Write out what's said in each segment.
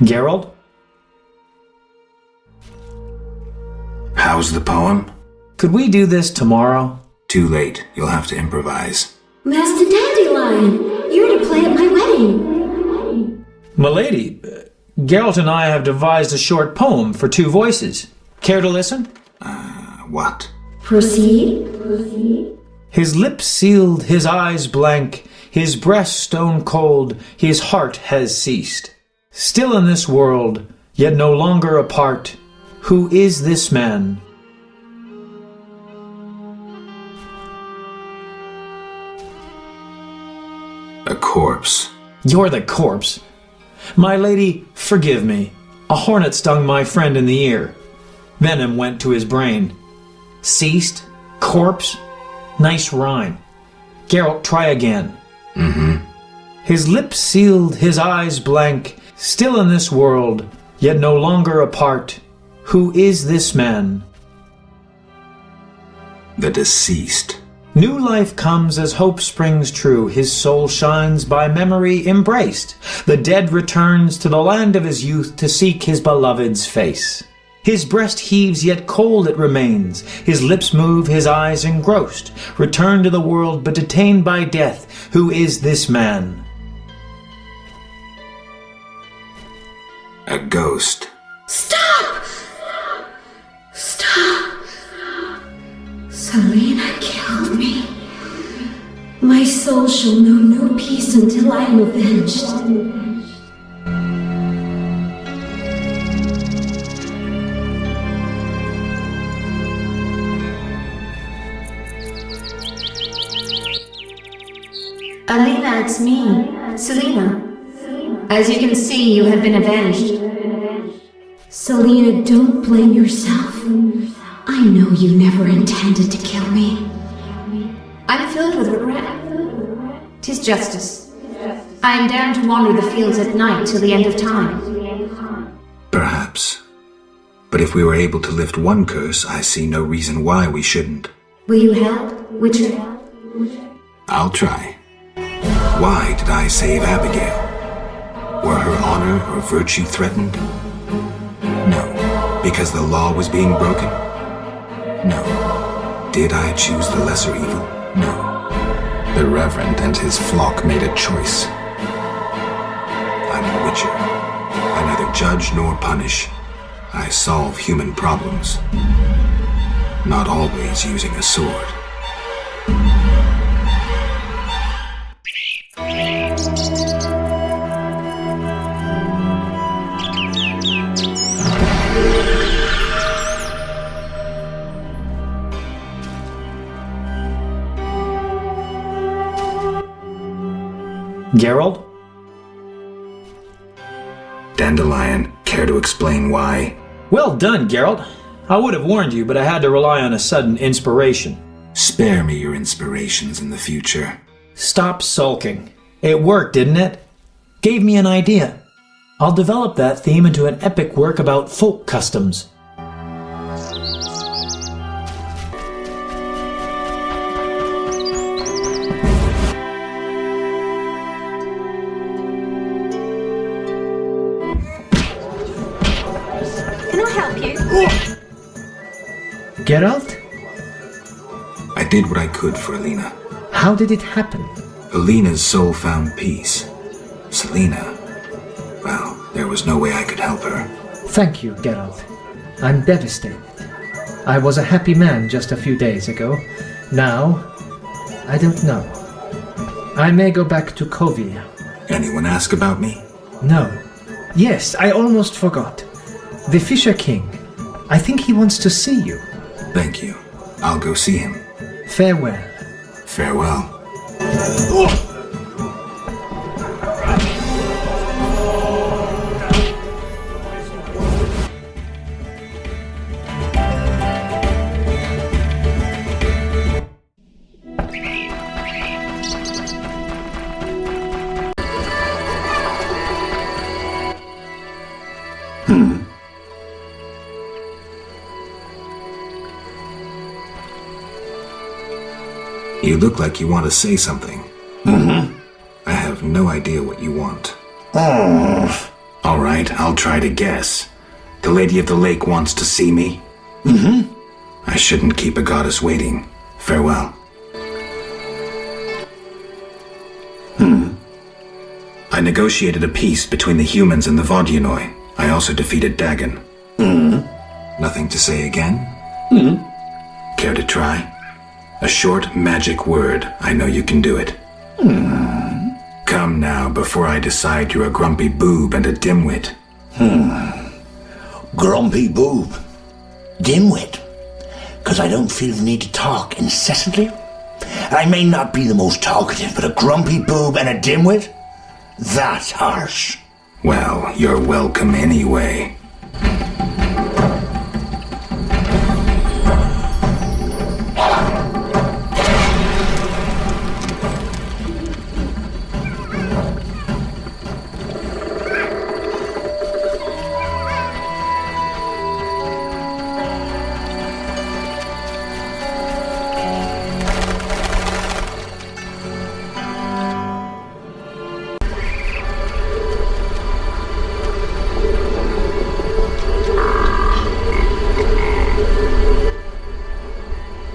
Geralt? How's the poem? Could we do this tomorrow? Too late. You'll have to improvise. Master Dandelion, you're to play at my wedding. Milady, Geralt and I have devised a short poem for 2 voices. Care to listen? What? Proceed. His lips sealed, his eyes blank, his breast stone cold, his heart has ceased. Still in this world, yet no longer apart, who is this man? A corpse. You're the corpse. My lady, forgive me. A hornet stung my friend in the ear. Venom went to his brain. Ceased? Corpse? Nice rhyme. Geralt, try again. His lips sealed, his eyes blank, still in this world, yet no longer apart. Who is this man? The deceased. New life comes as hope springs true. His soul shines by memory embraced. The dead returns to the land of his youth to seek his beloved's face. His breast heaves, yet cold it remains. His lips move, his eyes engrossed. Returned to the world, but detained by death. Who is this man? A ghost. Stop! Stop! Selena killed me. My soul shall know no peace until I am avenged. Alina, it's me, Selena. As you can see, you have been avenged. Selena, don't blame yourself. I know you never intended to kill me. I'm filled with regret. 'Tis justice. I am damned to wander the fields at night till the end of time. Perhaps. But if we were able to lift one curse, I see no reason why we shouldn't. Will you help, Witcher? I'll try. Why did I save Abigail? Were her honor or virtue threatened? No. Because the law was being broken? No. Did I choose the lesser evil? No. The Reverend and his flock made a choice. I'm a witcher. I neither judge nor punish. I solve human problems. Not always using a sword. Geralt? Dandelion, care to explain why? Well done, Geralt. I would have warned you, but I had to rely on a sudden inspiration. Spare me your inspirations in the future. Stop sulking. It worked, didn't it? Gave me an idea. I'll develop that theme into an epic work about folk customs. Can I help you? Geralt? I did what I could for Alina. How did it happen? Alina's soul found peace. Selena, well, there was no way I could help her. Thank you, Geralt. I'm devastated. I was a happy man just a few days ago. Now, I don't know. I may go back to Kovia. Anyone ask about me? No. Yes, I almost forgot. The Fisher King. I think he wants to see you. Thank you. I'll go see him. Farewell. Farewell. You look like you want to say something. I have no idea what you want. All right, I'll try to guess. The Lady of the Lake wants to see me? I shouldn't keep a goddess waiting. Farewell. I negotiated a peace between the humans and the Vodyanoi. I also defeated Dagon. Nothing to say again? Care to try? A short magic word. I know you can do it. Come now, before I decide you're a grumpy boob and a dimwit. Grumpy boob. Dimwit. 'Cause I don't feel the need to talk incessantly. I may not be the most talkative, but a grumpy boob and a dimwit? That's harsh. Well, you're welcome anyway.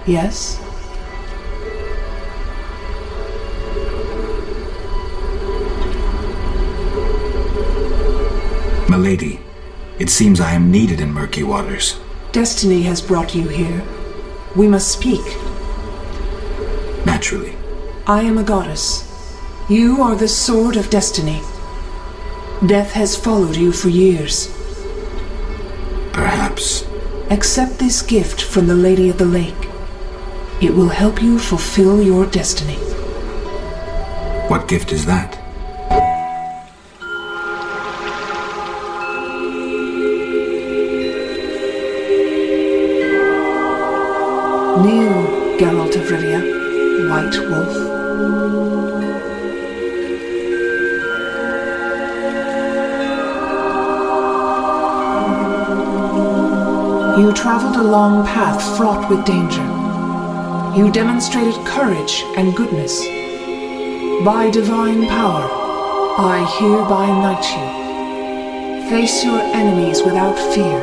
Yes? Milady, it seems I am needed in murky waters. Destiny has brought you here. We must speak. Naturally. I am a goddess. You are the sword of destiny. Death has followed you for years. Perhaps. Accept this gift from the Lady of the Lake. It will help you fulfill your destiny. What gift is that? Kneel, Geralt of Rivia, White Wolf. You traveled a long path fraught with danger. You demonstrated courage and goodness. By divine power, I hereby knight you. Face your enemies without fear.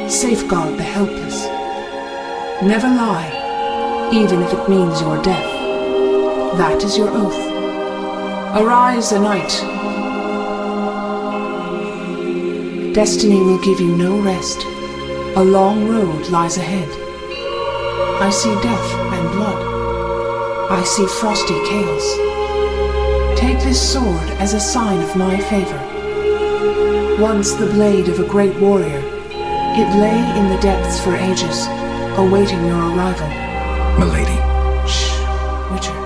Safeguard the helpless. Never lie, even if it means your death. That is your oath. Arise a knight. Destiny will give you no rest. A long road lies ahead. I see death and blood. I see frosty chaos. Take this sword as a sign of my favor. Once the blade of a great warrior, it lay in the depths for ages, awaiting your arrival. Milady. Shh, Witcher.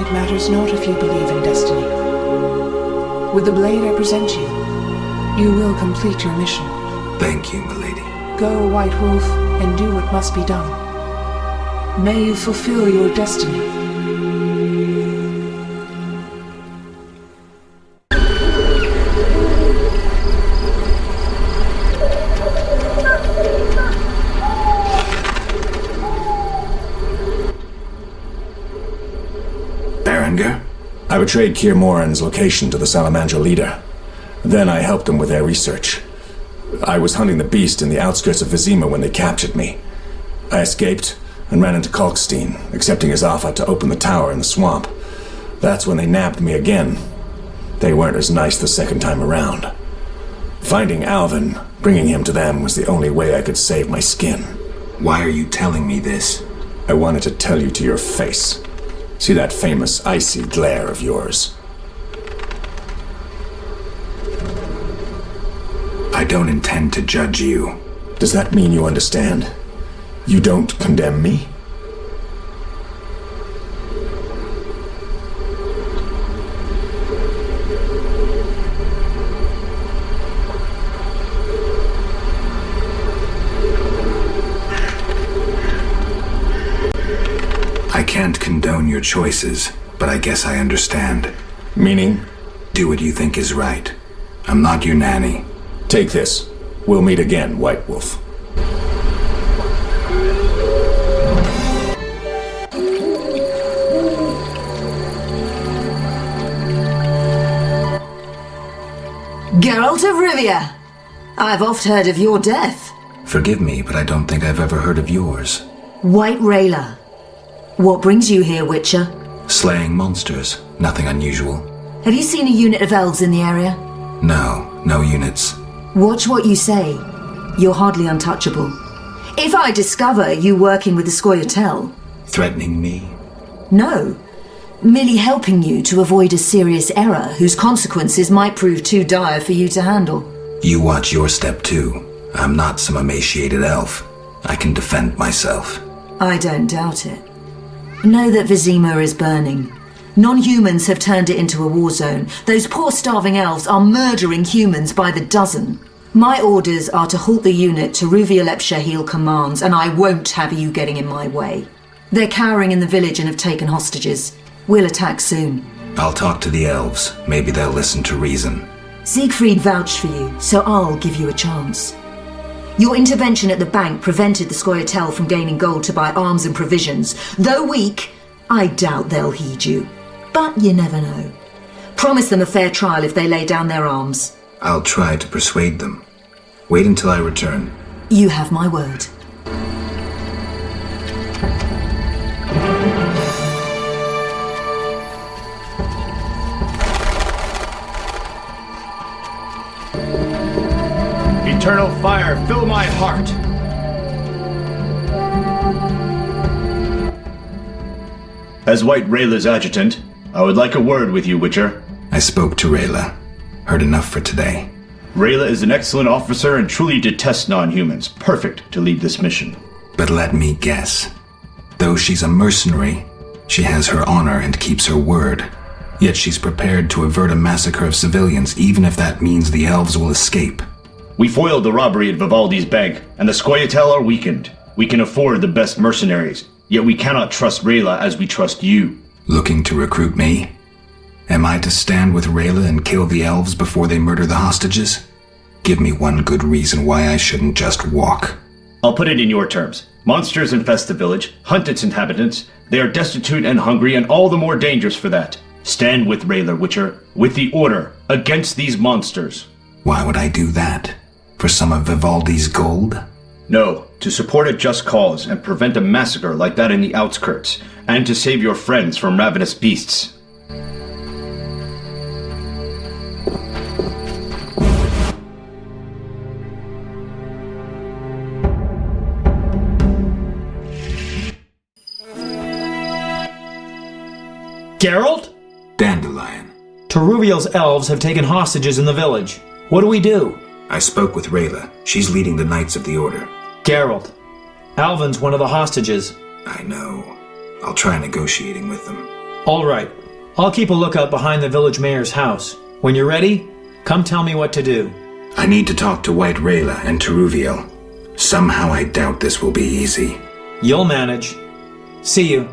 It matters not if you believe in destiny. With the blade I present you, you will complete your mission. Thank you, milady. Go, White Wolf, and do what must be done. May you fulfill your destiny. Berenger? I betrayed Kier Moran's location to the Salamandra leader. Then I helped them with their research. I was hunting the beast in the outskirts of Vizima when they captured me. I escaped and ran into Kalkstein, accepting his offer to open the tower in the swamp. That's when they nabbed me again. They weren't as nice the second time around. Finding Alvin, bringing him to them, was the only way I could save my skin. Why are you telling me this? I wanted to tell you to your face. See that famous icy glare of yours? I don't intend to judge you. Does that mean you understand? You don't condemn me? I can't condone your choices, but I guess I understand. Meaning? Do what you think is right. I'm not your nanny. Take this. We'll meet again, White Wolf. Geralt of Rivia, I've oft heard of your death. Forgive me, but I don't think I've ever heard of yours. White Rayla. What brings you here, Witcher? Slaying monsters. Nothing unusual. Have you seen a unit of elves in the area? No units. Watch what you say. You're hardly untouchable. If I discover you working with the Scoia'tael... Threatening me? No. Merely helping you to avoid a serious error whose consequences might prove too dire for you to handle. You watch your step too. I'm not some emaciated elf. I can defend myself. I don't doubt it. Know that Vizima is burning. Non-humans have turned it into a war zone. Those poor starving elves are murdering humans by the dozen. My orders are to halt the unit Ruvia Lepshahil commands, and I won't have you getting in my way. They're cowering in the village and have taken hostages. We'll attack soon. I'll talk to the elves. Maybe they'll listen to reason. Siegfried vouched for you, so I'll give you a chance. Your intervention at the bank prevented the Scoia'tael from gaining gold to buy arms and provisions. Though weak, I doubt they'll heed you. But you never know. Promise them a fair trial if they lay down their arms. I'll try to persuade them. Wait until I return. You have my word. Eternal fire, fill my heart! As White Rayla's adjutant, I would like a word with you, Witcher. I spoke to Rayla. Heard enough for today. Rayla is an excellent officer and truly detests non-humans. Perfect to lead this mission. But let me guess. Though she's a mercenary, she has her honor and keeps her word. Yet she's prepared to avert a massacre of civilians, even if that means the elves will escape. We foiled the robbery at Vivaldi's bank, and the Scoia'tael are weakened. We can afford the best mercenaries, yet we cannot trust Rayla as we trust you. Looking to recruit me? Am I to stand with Rayla and kill the elves before they murder the hostages? Give me one good reason why I shouldn't just walk. I'll put it in your terms. Monsters infest the village, hunt its inhabitants. They are destitute and hungry, and all the more dangerous for that. Stand with Rayla, Witcher, with the Order, against these monsters. Why would I do that? For some of Vivaldi's gold? No, to support a just cause and prevent a massacre like that in the outskirts, and to save your friends from ravenous beasts. Geralt? Dandelion. Teruviel's elves have taken hostages in the village. What do we do? I spoke with Rayla. She's leading the Knights of the Order. Geralt, Alvin's one of the hostages. I know. I'll try negotiating with them. All right. I'll keep a lookout behind the village mayor's house. When you're ready, come tell me what to do. I need to talk to White Rayla and Teruviel. Somehow I doubt this will be easy. You'll manage. See you.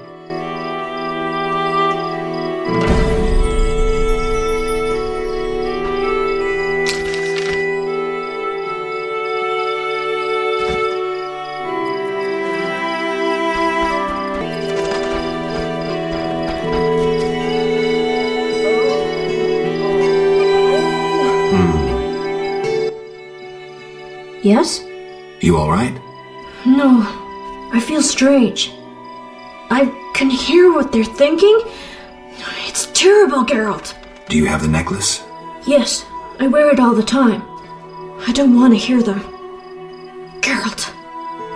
Yes? You alright? No, I feel strange. I can hear what they're thinking. It's terrible, Geralt. Do you have the necklace? Yes, I wear it all the time. I don't want to hear them. Geralt,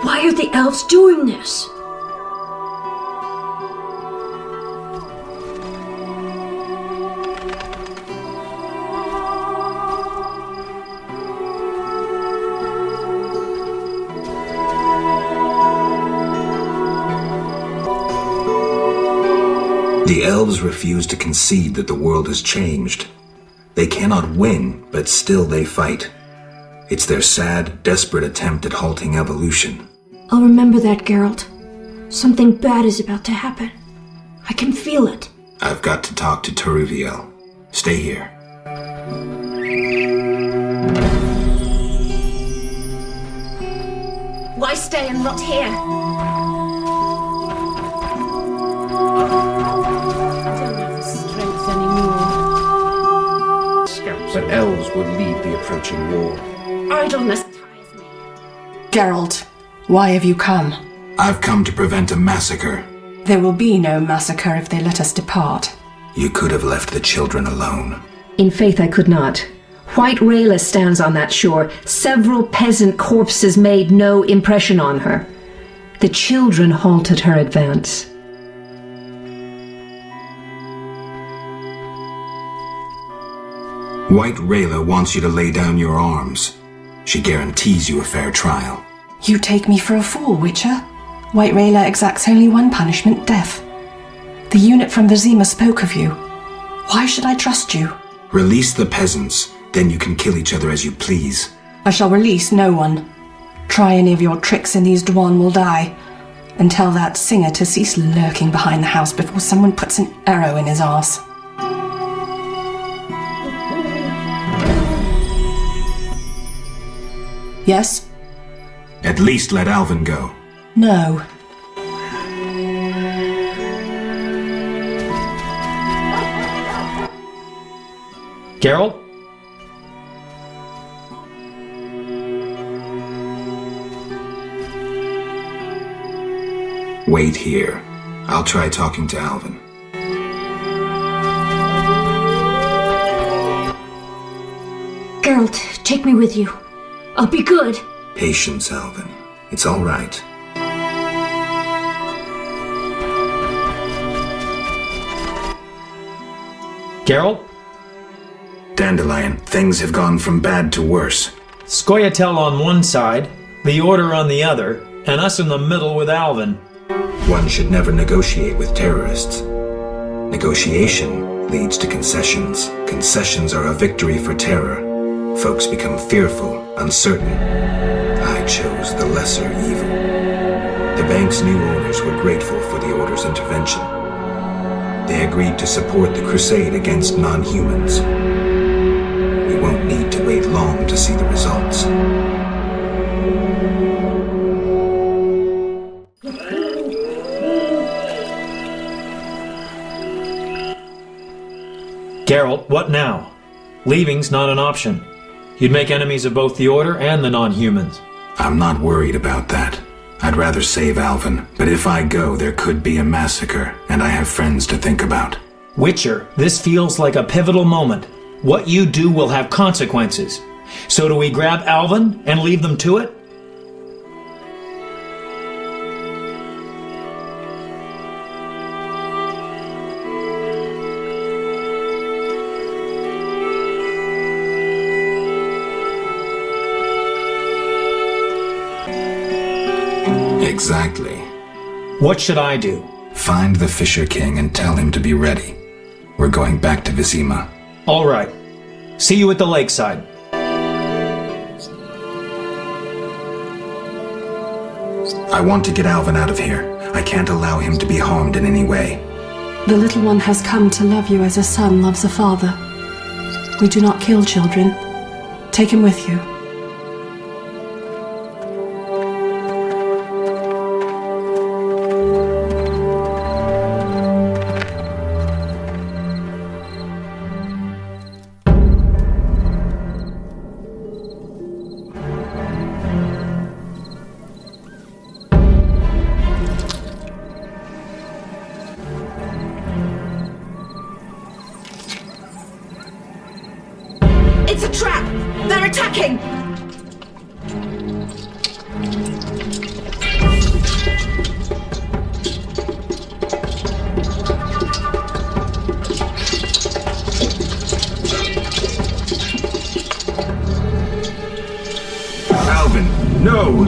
why are the elves doing this? The elves refuse to concede that the world has changed. They cannot win, but still they fight. It's their sad, desperate attempt at halting evolution. I'll remember that, Geralt. Something bad is about to happen. I can feel it. I've got to talk to Teruviel. Stay here. Why stay and rot here? But the elves would lead the approaching war. Idleness. Geralt, why have you come? I've come to prevent a massacre. There will be no massacre if they let us depart. You could have left the children alone. In faith I could not. White Rayla stands on that shore. Several peasant corpses made no impression on her. The children halted her advance. White Rayla wants you to lay down your arms. She guarantees you a fair trial. You take me for a fool, Witcher. White Rayla exacts only one punishment, death. The unit from Vizima spoke of you. Why should I trust you? Release the peasants, then you can kill each other as you please. I shall release no one. Try any of your tricks and these Dwan will die. And tell that singer to cease lurking behind the house before someone puts an arrow in his arse. Yes? At least let Alvin go. No. Geralt? Wait here. I'll try talking to Alvin. Geralt, take me with you. I'll be good. Patience, Alvin. It's all right. Geralt? Dandelion, things have gone from bad to worse. Scoia'tael on one side, the Order on the other, and us in the middle with Alvin. One should never negotiate with terrorists. Negotiation leads to concessions. Concessions are a victory for terror. Folks become fearful, uncertain. I chose the lesser evil. The bank's new owners were grateful for the Order's intervention. They agreed to support the crusade against non-humans. We won't need to wait long to see the results. Geralt, what now? Leaving's not an option. You'd make enemies of both the Order and the non-humans. I'm not worried about that. I'd rather save Alvin, but if I go, there could be a massacre, and I have friends to think about. Witcher, this feels like a pivotal moment. What you do will have consequences. So do we grab Alvin and leave them to it? Exactly. What should I do? Find the Fisher King and tell him to be ready. We're going back to Vizima. All right. See you at the lakeside. I want to get Alvin out of here. I can't allow him to be harmed in any way. The little one has come to love you as a son loves a father. We do not kill children. Take him with you. It's a trap! They're attacking! Alvin, no!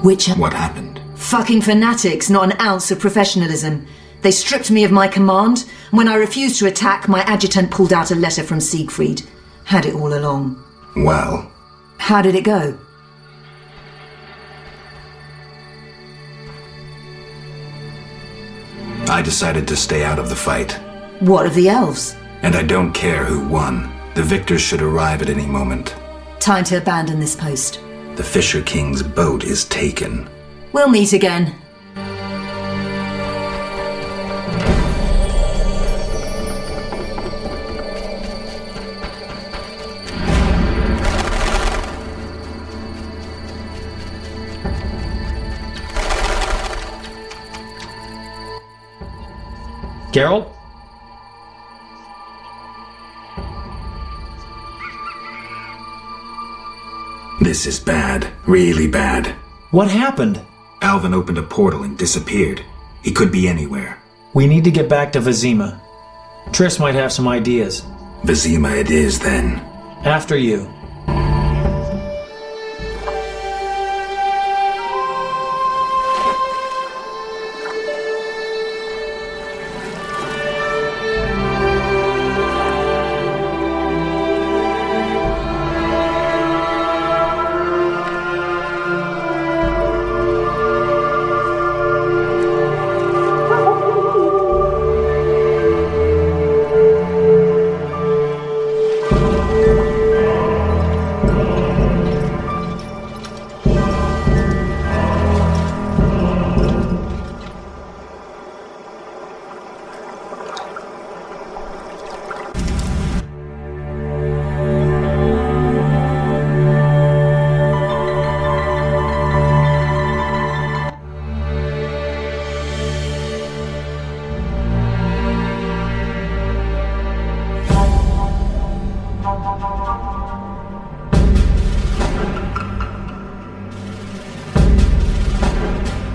Witcher? What happened? Fucking fanatics, not an ounce of professionalism. They stripped me of my command. When I refused to attack, my adjutant pulled out a letter from Siegfried. Had it all along. Well... How did it go? I decided to stay out of the fight. What of the elves? And I don't care who won. The victors should arrive at any moment. Time to abandon this post. The Fisher King's boat is taken. We'll meet again. Geralt? This is bad. Really bad. What happened? Alvin opened a portal and disappeared. He could be anywhere. We need to get back to Vizima. Triss might have some ideas. Vizima it is, then. After you.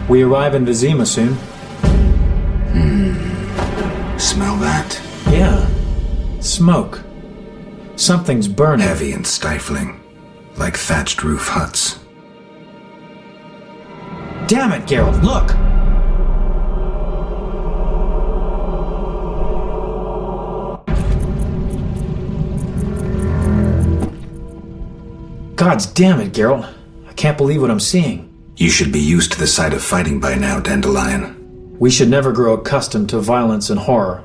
We arrive in Vizima soon. Smell that? Yeah. Smoke. Something's burning. Heavy and stifling. Like thatched roof huts. Damn it, Geralt, look! Gods damn it, Geralt. I can't believe what I'm seeing. You should be used to the sight of fighting by now, Dandelion. We should never grow accustomed to violence and horror,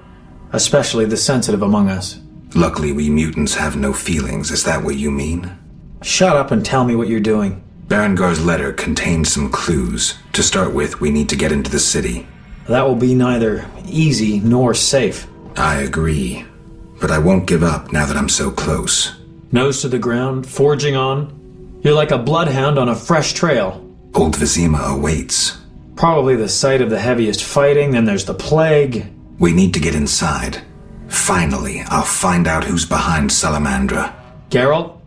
especially the sensitive among us. Luckily, we mutants have no feelings. Is that what you mean? Shut up and tell me what you're doing. Berengar's letter contains some clues. To start with, we need to get into the city. That will be neither easy nor safe. I agree. But I won't give up now that I'm so close. Nose to the ground, forging on. You're like a bloodhound on a fresh trail. Old Vizima awaits. Probably the site of the heaviest fighting, then there's the plague. We need to get inside. Finally, I'll find out who's behind Salamandra. Geralt?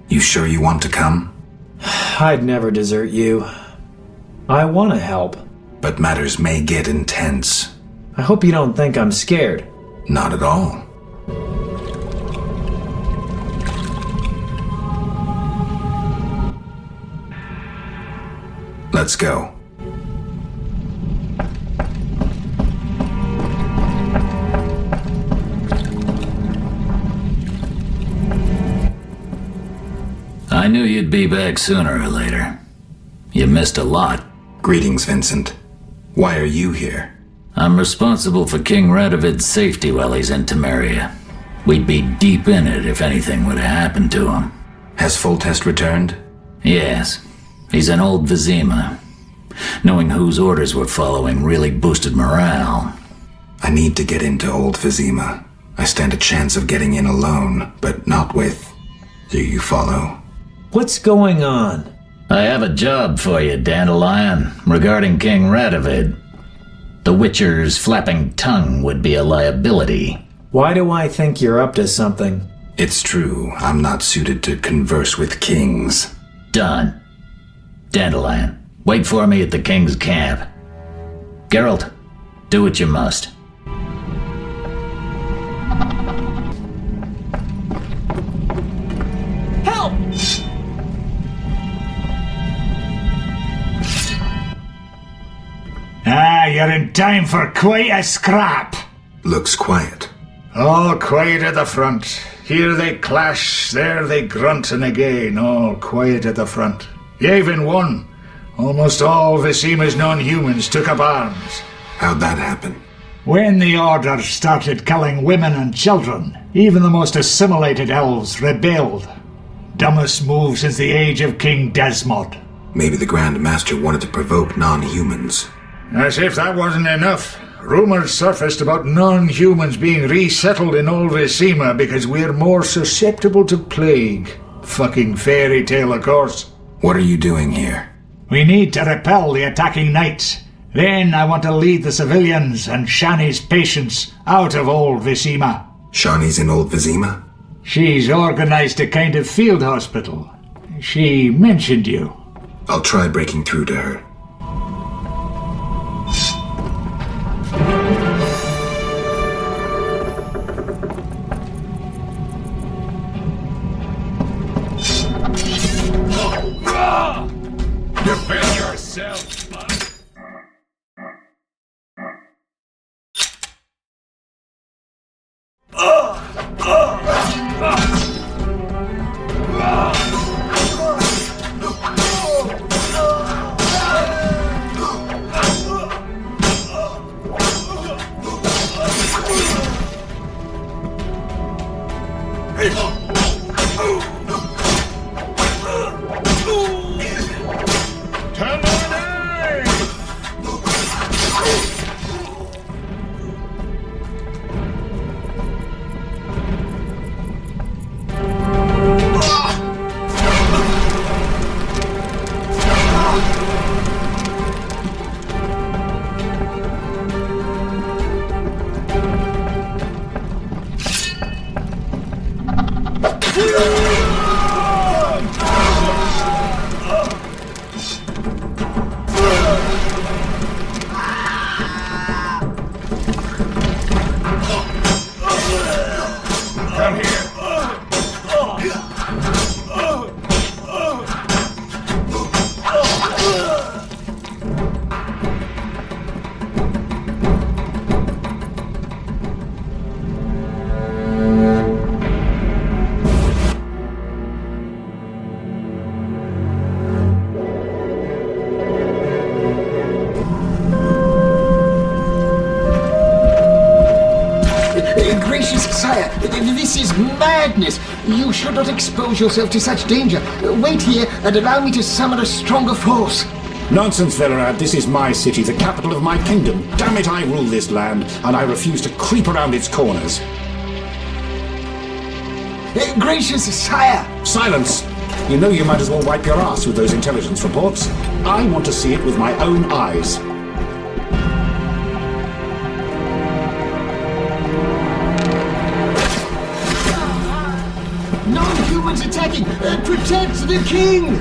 You sure you want to come? I'd never desert you. I want to help. But matters may get intense. I hope you don't think I'm scared. Not at all. Let's go. I knew you'd be back sooner or later. You missed a lot. Greetings, Vincent. Why are you here? I'm responsible for King Radovid's safety while he's in Temeria. We'd be deep in it if anything would have happened to him. Has Foltest returned? Yes. He's in old Vizima. Knowing whose orders we're following really boosted morale. I need to get into old Vizima. I stand a chance of getting in alone, but not with... Do you follow? What's going on? I have a job for you, Dandelion, regarding King Radovid. The Witcher's flapping tongue would be a liability. Why do I think you're up to something? It's true, I'm not suited to converse with kings. Done. Dandelion, wait for me at the king's camp. Geralt, do what you must. Help! you're in time for quite a scrap. Looks quiet. All quiet at the front. Here they clash, there they grunt, and again, all quiet at the front. You even won. Almost all Visima's non-humans took up arms. How'd that happen? When the Order started killing women and children, even the most assimilated elves rebelled. Dumbest move since the age of King Desmod. Maybe the Grand Master wanted to provoke non-humans. As if that wasn't enough. Rumors surfaced about non-humans being resettled in old Visima because we're more susceptible to plague. Fucking fairy tale, of course. What are you doing here? We need to repel the attacking knights. Then I want to lead the civilians and Shani's patients out of old Visima. Shani's in old Visima? She's organized a kind of field hospital. She mentioned you. I'll try breaking through to her. Defend yourself, bud. This is madness! You should not expose yourself to such danger. Wait here and allow me to summon a stronger force. Nonsense, Velerad. This is my city, the capital of my kingdom. Damn it, I rule this land, and I refuse to creep around its corners. Gracious sire! Silence! You know you might as well wipe your ass with those intelligence reports. I want to see it with my own eyes. Non-humans attacking! Protect the king!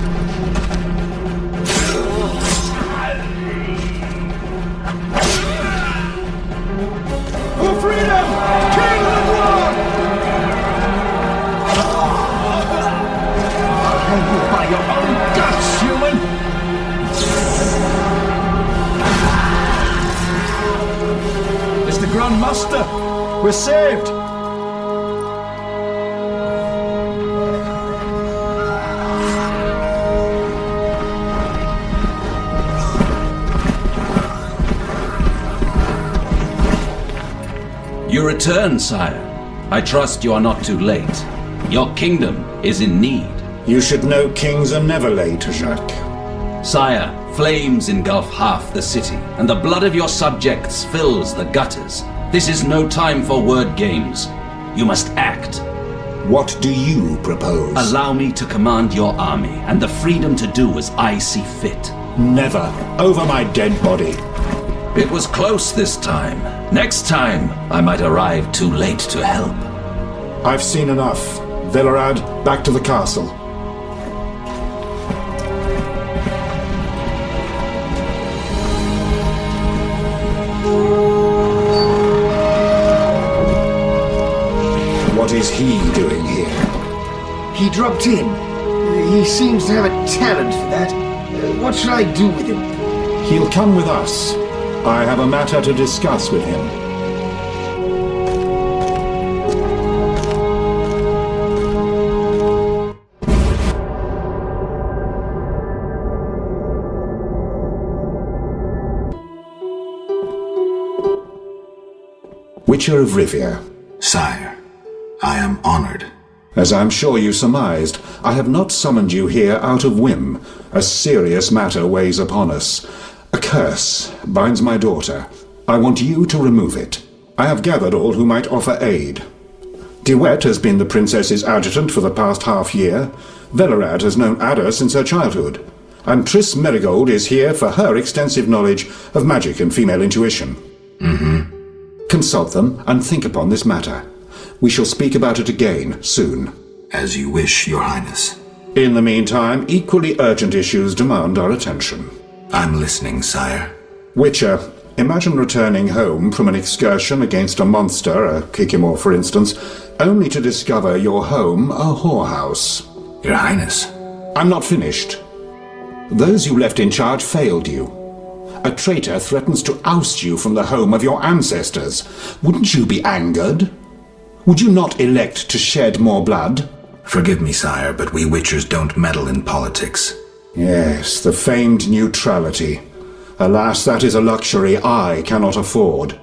For freedom! King of war! I'll hang you by your own guts, human! Mr. Grand Master, we're saved! You return, sire. I trust you are not too late. Your kingdom is in need. You should know kings are never late, Jacques. Sire, flames engulf half the city, and the blood of your subjects fills the gutters. This is no time for word games. You must act. What do you propose? Allow me to command your army, and the freedom to do as I see fit. Never. Over my dead body. It was close this time. Next time, I might arrive too late to help. I've seen enough. Velerad, back to the castle. What is he doing here? He dropped in. He seems to have a talent for that. What shall I do with him? He'll come with us. I have a matter to discuss with him. Witcher of Rivia. Sire, I am honored. As I'm sure you surmised, I have not summoned you here out of whim. A serious matter weighs upon us. A curse binds my daughter. I want you to remove it. I have gathered all who might offer aid. DeWitt has been the princess's adjutant for the past half-year. Velerad has known Ada since her childhood. And Triss Merigold is here for her extensive knowledge of magic and female intuition. Consult them and think upon this matter. We shall speak about it again soon. As you wish, Your Highness. In the meantime, equally urgent issues demand our attention. I'm listening, sire. Witcher, imagine returning home from an excursion against a monster, a Kikimor for instance, only to discover your home a whorehouse. Your Highness. I'm not finished. Those you left in charge failed you. A traitor threatens to oust you from the home of your ancestors. Wouldn't you be angered? Would you not elect to shed more blood? Forgive me, sire, but we Witchers don't meddle in politics. Yes, the famed neutrality. Alas, that is a luxury I cannot afford.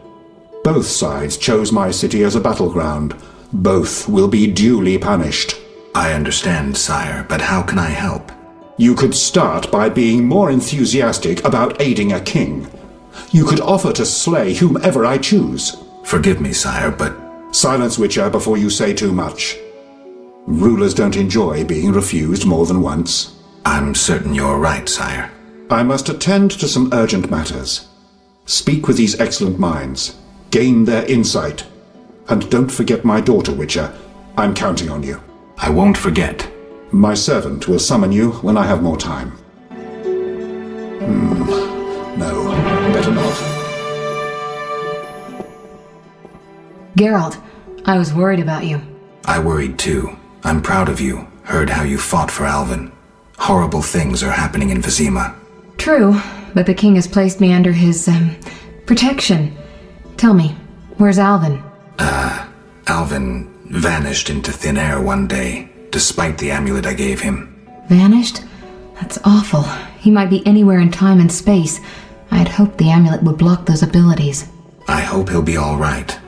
Both sides chose my city as a battleground. Both will be duly punished. I understand, sire, but how can I help? You could start by being more enthusiastic about aiding a king. You could offer to slay whomever I choose. Forgive me, sire, but... Silence, Witcher, before you say too much. Rulers don't enjoy being refused more than once. I'm certain you're right, sire. I must attend to some urgent matters. Speak with these excellent minds. Gain their insight. And don't forget my daughter, Witcher. I'm counting on you. I won't forget. My servant will summon you when I have more time. No, better not. Geralt, I was worried about you. I worried too. I'm proud of you. Heard how you fought for Alvin. Horrible things are happening in Vizima. True, but the king has placed me under his, protection. Tell me, where's Alvin? Alvin vanished into thin air one day, despite the amulet I gave him. Vanished? That's awful. He might be anywhere in time and space. I had hoped the amulet would block those abilities. I hope he'll be all right.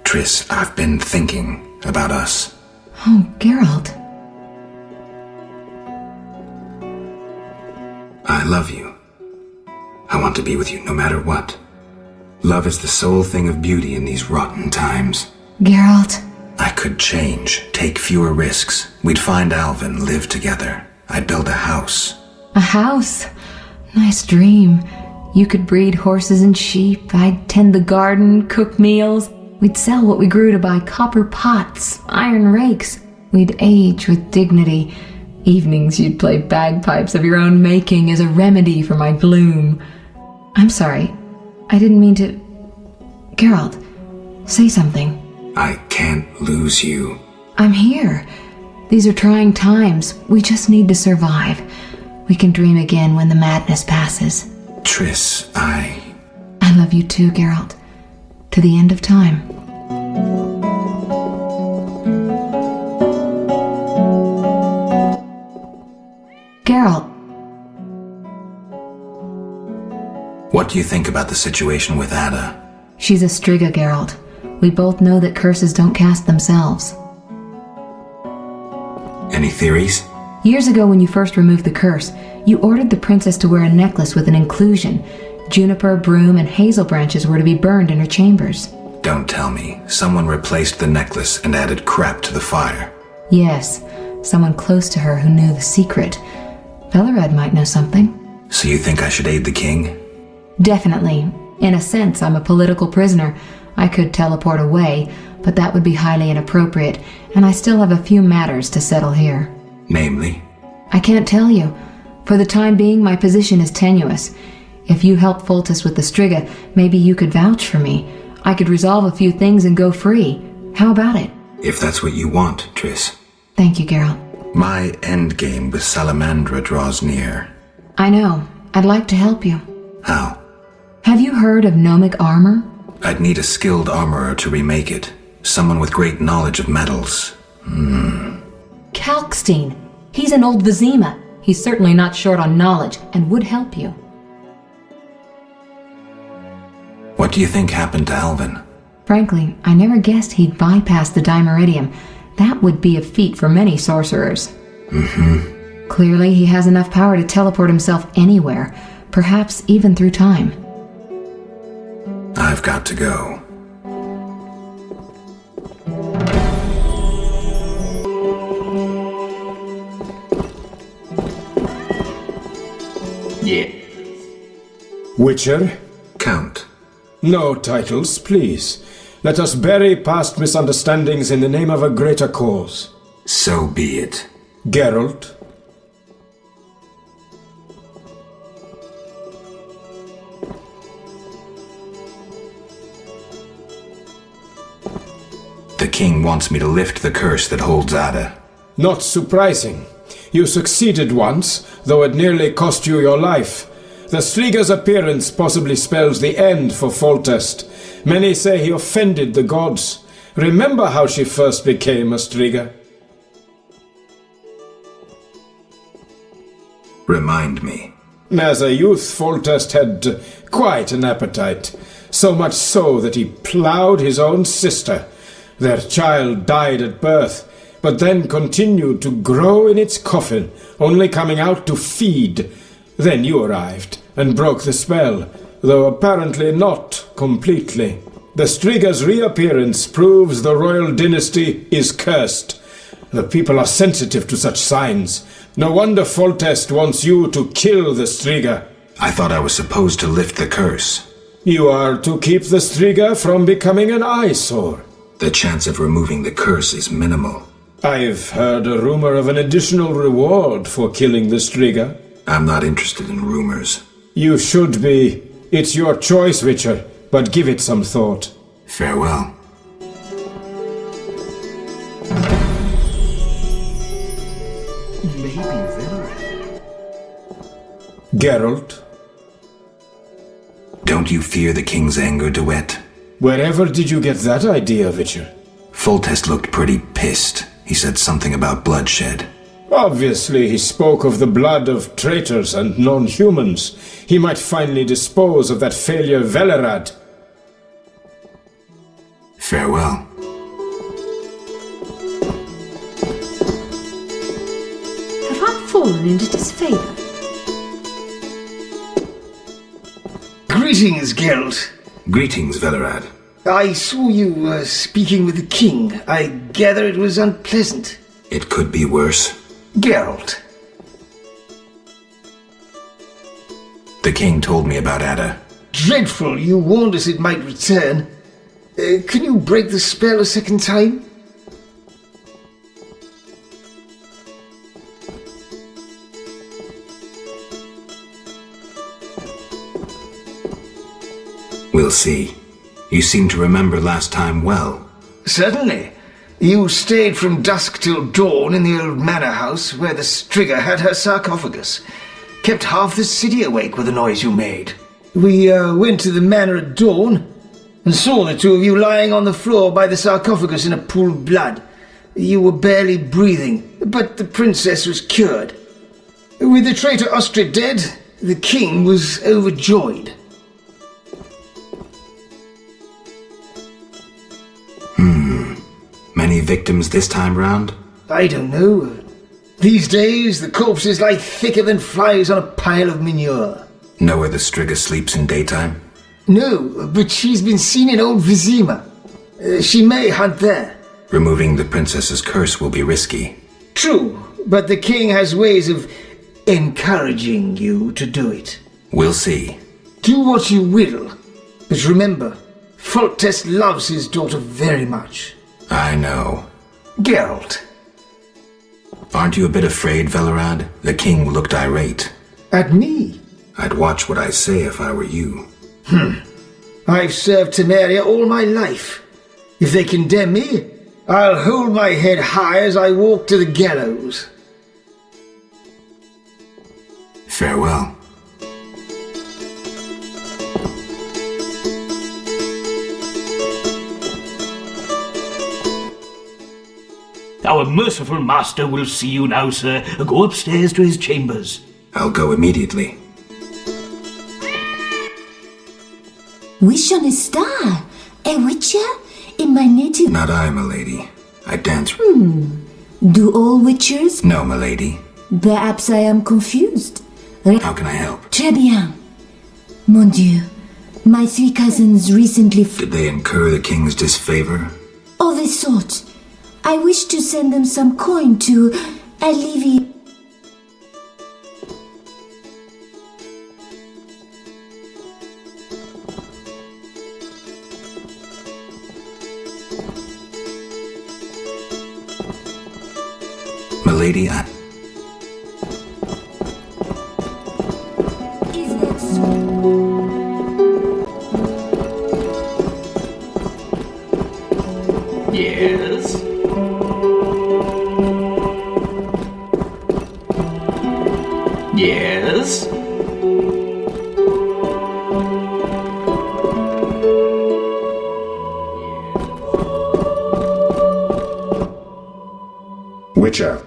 Triss, I've been thinking about us. Oh, Geralt. I love you. I want to be with you no matter what. Love is the sole thing of beauty in these rotten times. Geralt. I could change, take fewer risks. We'd find Alvin, live together. I'd build a house. A house? Nice dream. You could breed horses and sheep. I'd tend the garden, cook meals. We'd sell what we grew to buy copper pots, iron rakes. We'd age with dignity. Evenings you'd play bagpipes of your own making as a remedy for my gloom. I'm sorry. I didn't mean to... Geralt, say something. I can't lose you. I'm here. These are trying times. We just need to survive. We can dream again when the madness passes. Triss, I love you too, Geralt. To the end of time. Geralt. What do you think about the situation with Ada? She's a Striga, Geralt. We both know that curses don't cast themselves. Any theories? Years ago when you first removed the curse, you ordered the princess to wear a necklace with an inclusion. Juniper, broom, and hazel branches were to be burned in her chambers. Don't tell me. Someone replaced the necklace and added crap to the fire. Yes, someone close to her who knew the secret. Velerad might know something. So you think I should aid the king? Definitely. In a sense, I'm a political prisoner. I could teleport away, but that would be highly inappropriate, and I still have a few matters to settle here. Namely? I can't tell you. For the time being, my position is tenuous. If you help Foltest with the Striga, maybe you could vouch for me. I could resolve a few things and go free. How about it? If that's what you want, Triss. Thank you, Geralt. My endgame with Salamandra draws near. I know. I'd like to help you. How? Have you heard of gnomic armor? I'd need a skilled armorer to remake it. Someone with great knowledge of metals. Kalkstein. He's an old Vizima. He's certainly not short on knowledge and would help you. What do you think happened to Alvin? Frankly, I never guessed he'd bypass the Dimeridium. That would be a feat for many sorcerers. Clearly, he has enough power to teleport himself anywhere, perhaps even through time. I've got to go. Yeah. Witcher? Count. No titles, please. Let us bury past misunderstandings in the name of a greater cause. So be it. Geralt? The king wants me to lift the curse that holds Ada. Not surprising. You succeeded once, though it nearly cost you your life. The Striga's appearance possibly spells the end for Foltest. Many say he offended the gods. Remember how she first became a Striga? Remind me. As a youth, Foltest had quite an appetite. So much so that he ploughed his own sister. Their child died at birth, but then continued to grow in its coffin, only coming out to feed. Then you arrived, and broke the spell, though apparently not completely. The Striga's reappearance proves the royal dynasty is cursed. The people are sensitive to such signs. No wonder Foltest wants you to kill the Striga. I thought I was supposed to lift the curse. You are to keep the Striga from becoming an eyesore. The chance of removing the curse is minimal. I've heard a rumor of an additional reward for killing the Striga. I'm not interested in rumors. You should be. It's your choice, Witcher, but give it some thought. Farewell. Geralt? Don't you fear the king's anger, Duet? Wherever did you get that idea, Witcher? Foltest looked pretty pissed. He said something about bloodshed. Obviously, he spoke of the blood of traitors and non-humans. He might finally dispose of that failure Velerad. Farewell. Have I fallen into disfavor? Greetings, Geralt. Greetings, Velerad. I saw you speaking with the king. I gather it was unpleasant. It could be worse. Geralt. The king told me about Ada. Dreadful, you warned us it might return. Can you break the spell a second time? We'll see. You seem to remember last time well. Certainly. You stayed from dusk till dawn in the old manor house where the Striga had her sarcophagus. Kept half the city awake with the noise you made. We went to the manor at dawn and saw the two of you lying on the floor by the sarcophagus in a pool of blood. You were barely breathing, but the princess was cured. With the traitor Ostrid dead, the king was overjoyed. Many victims this time round? I don't know. These days, the corpses lie thicker than flies on a pile of manure. Know where the Striga sleeps in daytime? No, but she's been seen in old Vizima. She may hunt there. Removing the princess's curse will be risky. True, but the king has ways of encouraging you to do it. We'll see. Do what you will, but remember, Foltest loves his daughter very much. I know. Geralt. Aren't you a bit afraid, Velerad? The king looked irate. At me? I'd watch what I say if I were you. I've served Temeria all my life. If they condemn me, I'll hold my head high as I walk to the gallows. Farewell. Our merciful master will see you now, sir. Go upstairs to his chambers. I'll go immediately. Wish on a star? A witcher? In my native... Not I, milady. I dance... Do all witchers? No, milady. Perhaps I am confused. How can I help? Très bien. Mon Dieu. My 3 cousins recently... Did they incur the king's disfavor? Of a sort. I wish to send them some coin to alleviate... Milady, I... Is that so? Yes? Yes? Witcher.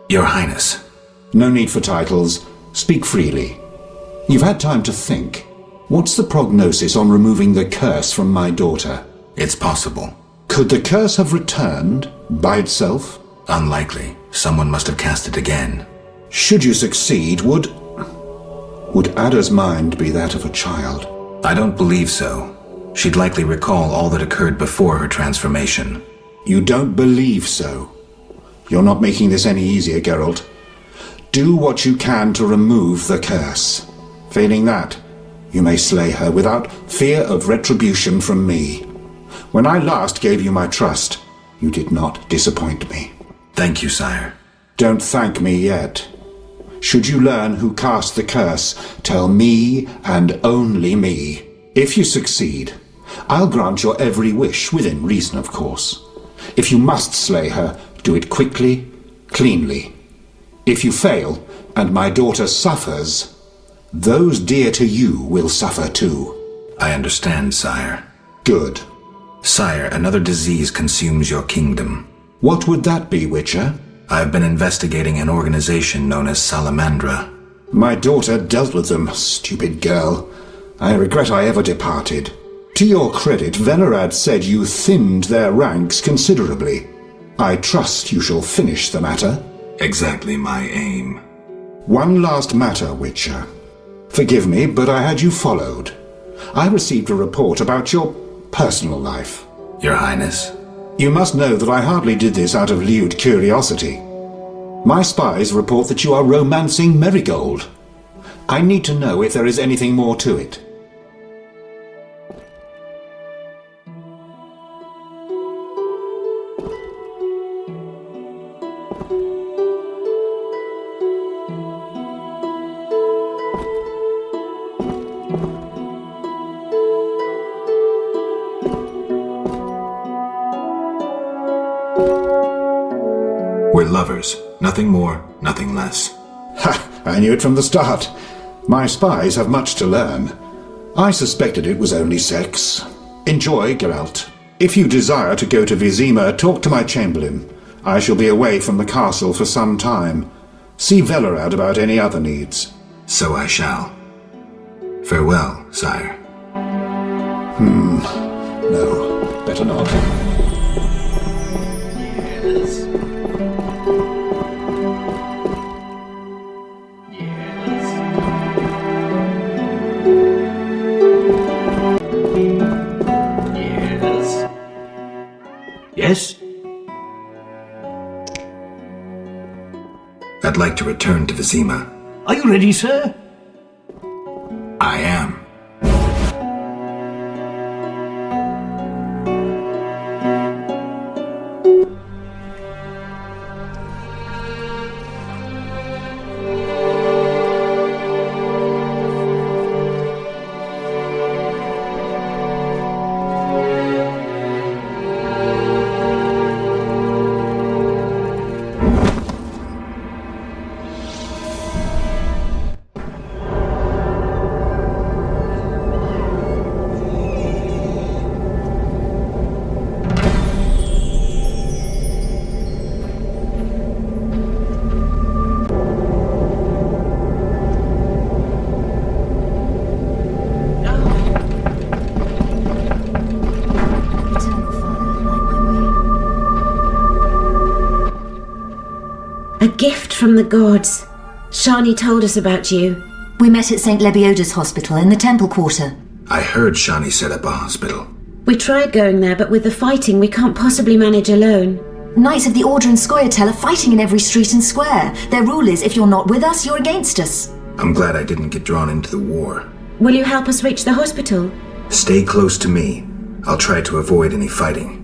Your Highness. No need for titles. Speak freely. You've had time to think. What's the prognosis on removing the curse from my daughter? It's possible. Could the curse have returned by itself? Unlikely. Someone must have cast it again. Should you succeed, would Ada's mind be that of a child? I don't believe so. She'd likely recall all that occurred before her transformation. You don't believe so? You're not making this any easier, Geralt. Do what you can to remove the curse. Failing that, you may slay her without fear of retribution from me. When I last gave you my trust, you did not disappoint me. Thank you, sire. Don't thank me yet. Should you learn who cast the curse, tell me and only me. If you succeed, I'll grant your every wish, within reason, of course. If you must slay her, do it quickly, cleanly. If you fail, and my daughter suffers, those dear to you will suffer too. I understand, sire. Good. Sire, another disease consumes your kingdom. What would that be, Witcher? I've been investigating an organization known as Salamandra. My daughter dealt with them, stupid girl. I regret I ever departed. To your credit, Venerad said you thinned their ranks considerably. I trust you shall finish the matter. Exactly my aim. One last matter, Witcher. Forgive me, but I had you followed. I received a report about your personal life. Your Highness? You must know that I hardly did this out of lewd curiosity. My spies report that you are romancing Marigold. I need to know if there is anything more to it. We're lovers. Nothing more, nothing less. Ha! I knew it from the start. My spies have much to learn. I suspected it was only sex. Enjoy, Geralt. If you desire to go to Vizima, talk to my chamberlain. I shall be away from the castle for some time. See Velerad about any other needs. So I shall. Farewell, sire. No, better not. Yes? I'd like to return to Vizima. Are you ready, sir? I am. gift from the gods. Shani told us about you. We met at St. Lebioda's hospital in the Temple Quarter. I heard Shani set up a hospital. We tried going there, but with the fighting, we can't possibly manage alone. Knights of the Order and Scoia'tael are fighting in every street and square. Their rule is, if you're not with us, you're against us. I'm glad I didn't get drawn into the war. Will you help us reach the hospital? Stay close to me. I'll try to avoid any fighting.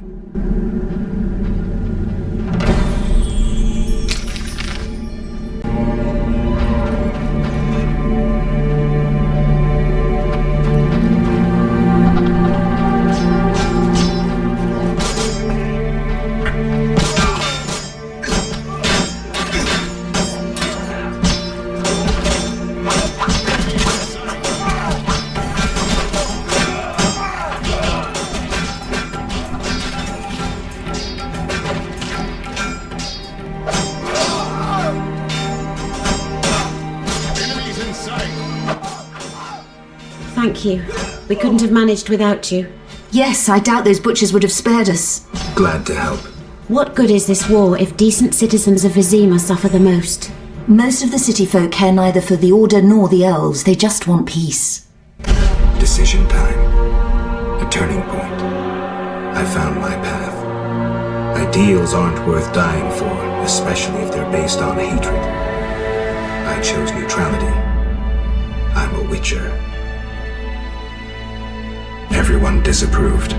Thank you. We couldn't have managed without you. Yes, I doubt those butchers would have spared us. Glad to help. What good is this war if decent citizens of Vizima suffer the most? Most of the city folk care neither for the Order nor the elves. They just want peace. Decision time. A turning point. I found my path. Ideals aren't worth dying for, especially if they're based on hatred. I chose neutrality. I'm a witcher. Everyone disapproved.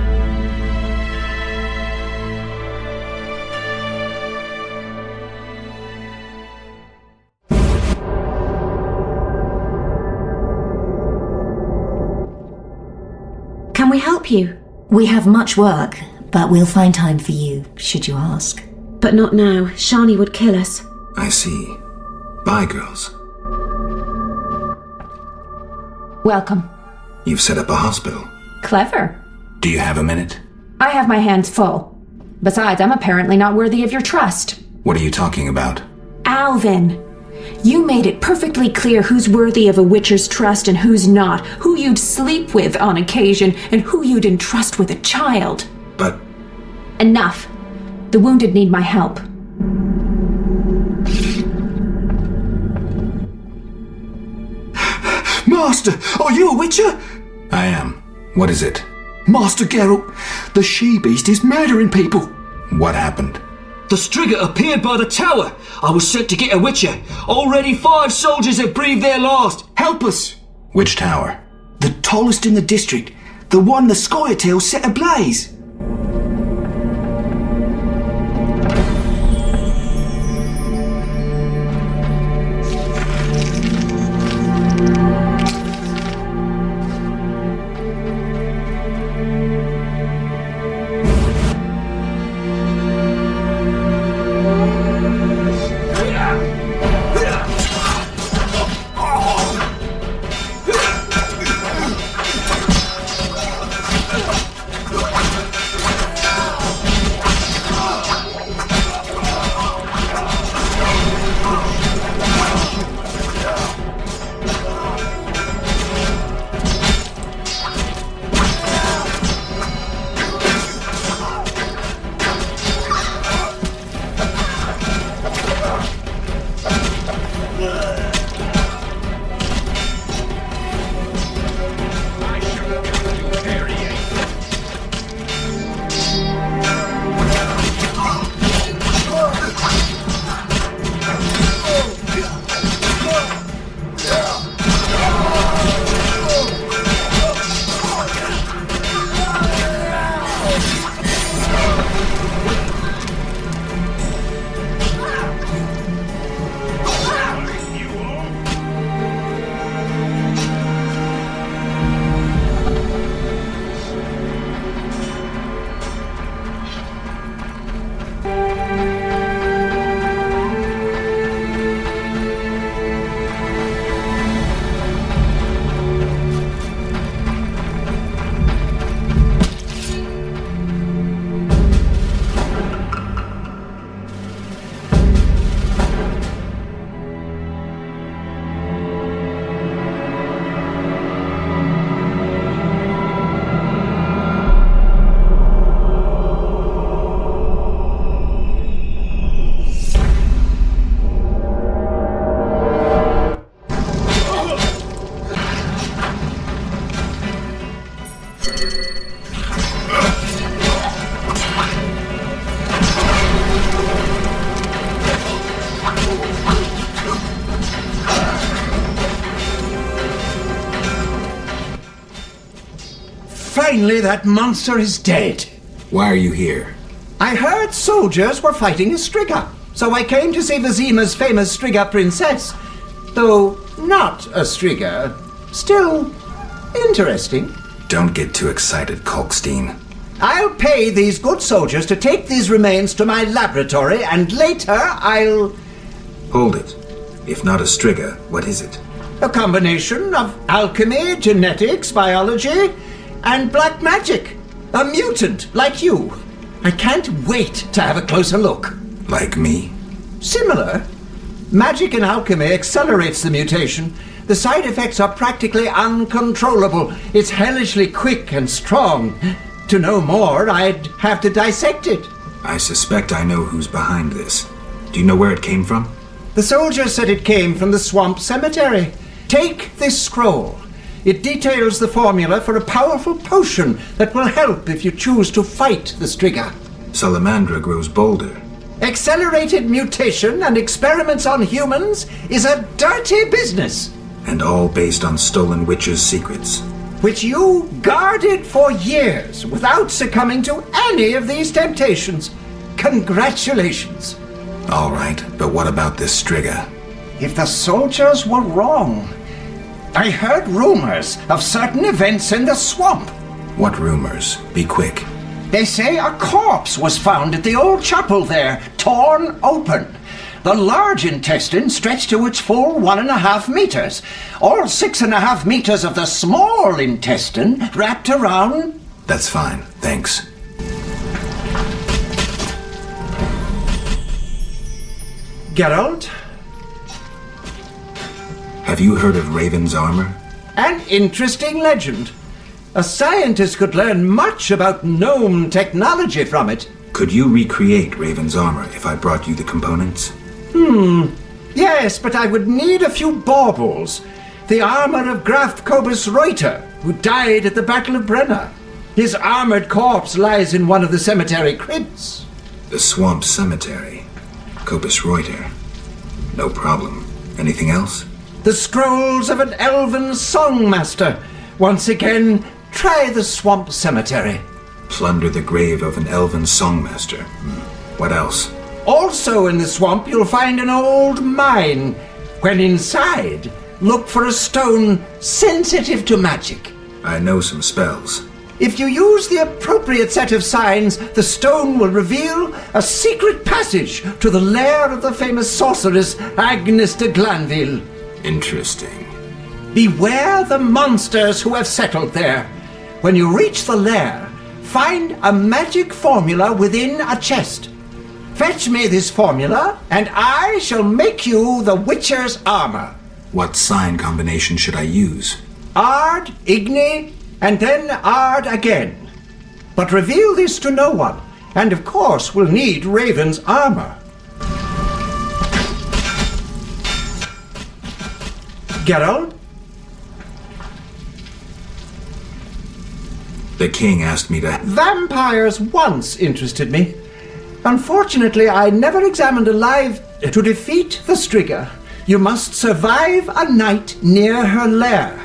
Can we help you? We have much work, but we'll find time for you, should you ask. But not now. Shani would kill us. I see. Bye, girls. Welcome. You've set up a hospital. Clever. Do you have a minute? I have my hands full. Besides, I'm apparently not worthy of your trust. What are you talking about? Alvin, you made it perfectly clear who's worthy of a witcher's trust and who's not, who you'd sleep with on occasion, and who you'd entrust with a child. But... Enough. The wounded need my help. Master, are you a witcher? I am. What is it? Master Geralt, the she-beast is murdering people. What happened? The Striga appeared by the tower. I was sent to get a witcher. Already 5 soldiers have breathed their last. Help us. Which tower? The tallest in the district. The one the Scoia'tael set ablaze. Finally, that monster is dead. Why are you here? I heard soldiers were fighting a Striga, so I came to see Vizima's famous Striga princess. Though not a Striga, still interesting. Don't get too excited, Kalkstein. I'll pay these good soldiers to take these remains to my laboratory, and later I'll... Hold it. If not a Striga, what is it? A combination of alchemy, genetics, biology, and black magic. A mutant like you. I can't wait to have a closer look. Like me? Similar. Magic and alchemy accelerates the mutation. The side effects are practically uncontrollable. It's hellishly quick and strong. To know more, I'd have to dissect it. I suspect I know who's behind this. Do you know where it came from? The soldier said it came from the swamp cemetery. Take this scroll. It details the formula for a powerful potion that will help if you choose to fight the Striga. Salamandra grows bolder. Accelerated mutation and experiments on humans is a dirty business. And all based on stolen witches' secrets. Which you guarded for years without succumbing to any of these temptations. Congratulations. All right, but what about this Striga? If the soldiers were wrong, I heard rumors of certain events in the swamp. What rumors? Be quick. They say a corpse was found at the old chapel there, torn open. The large intestine stretched to its full 1.5 meters. All 6.5 meters of the small intestine wrapped around... That's fine, thanks. Geralt? Have you heard of Raven's armor? An interesting legend. A scientist could learn much about gnome technology from it. Could you recreate Raven's armor if I brought you the components? Yes, but I would need a few baubles. The armor of Graf Kobus Reuter, who died at the Battle of Brenna. His armored corpse lies in one of the cemetery crypts. The swamp cemetery. Kobus Reuter. No problem. Anything else? The scrolls of an elven songmaster. Once again, try the swamp cemetery. Plunder the grave of an elven songmaster. What else? Also in the swamp you'll find an old mine. When inside, look for a stone sensitive to magic. I know some spells. If you use the appropriate set of signs, the stone will reveal a secret passage to the lair of the famous sorceress Agnes de Glanville. Interesting. Beware the monsters who have settled there. When you reach the lair, find a magic formula within a chest. Fetch me this formula, and I shall make you the Witcher's armor. What sign combination should I use? Ard, Igni, and then Ard again. But reveal this to no one, and of course we'll need Raven's armor. Geralt? The king asked me to... Vampires once interested me. Unfortunately, I never examined alive to defeat the Striga. You must survive a night near her lair.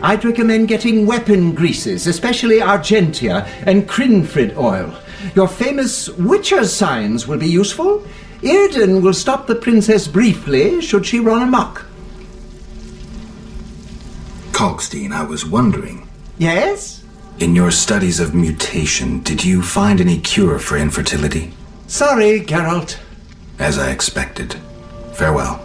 I'd recommend getting weapon greases, especially Argentia and Crinfrid oil. Your famous Witcher's signs will be useful. Irden will stop the princess briefly should she run amok. Kalkstein, I was wondering... Yes? In your studies of mutation, did you find any cure for infertility? Sorry, Geralt. As I expected. Farewell.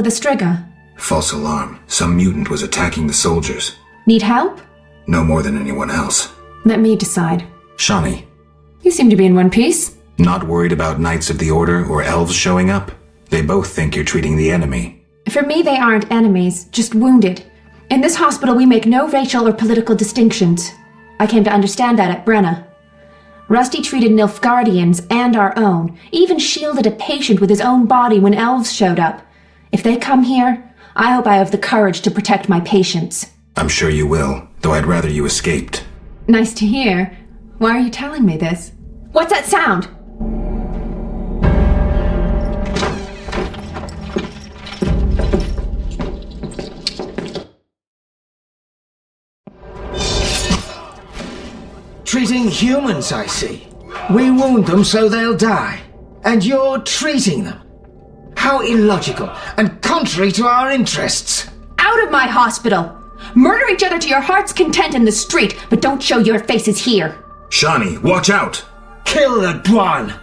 with the Striga? False alarm. Some mutant was attacking the soldiers. Need help? No more than anyone else. Let me decide. Shawnee. You seem to be in one piece. Not worried about Knights of the Order or elves showing up? They both think you're treating the enemy. For me, they aren't enemies, just wounded. In this hospital, we make no racial or political distinctions. I came to understand that at Brenna. Rusty treated Nilfgaardians and our own, even shielded a patient with his own body when elves showed up. If they come here, I hope I have the courage to protect my patients. I'm sure you will, though I'd rather you escaped. Nice to hear. Why are you telling me this? What's that sound? Treating humans, I see. We wound them so they'll die. And you're treating them. How illogical and contrary to our interests. Out of my hospital! Murder each other to your heart's content in the street, but don't show your faces here. Shawnee, watch out! Kill the Dwan!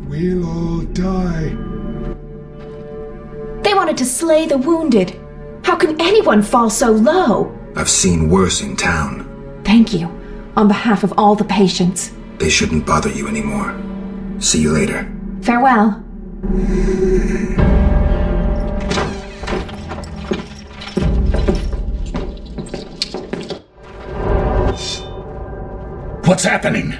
We'll all die. They wanted to slay the wounded. How can anyone fall so low? I've seen worse in town. Thank you, on behalf of all the patients. They shouldn't bother you anymore. See you later. Farewell. What's happening?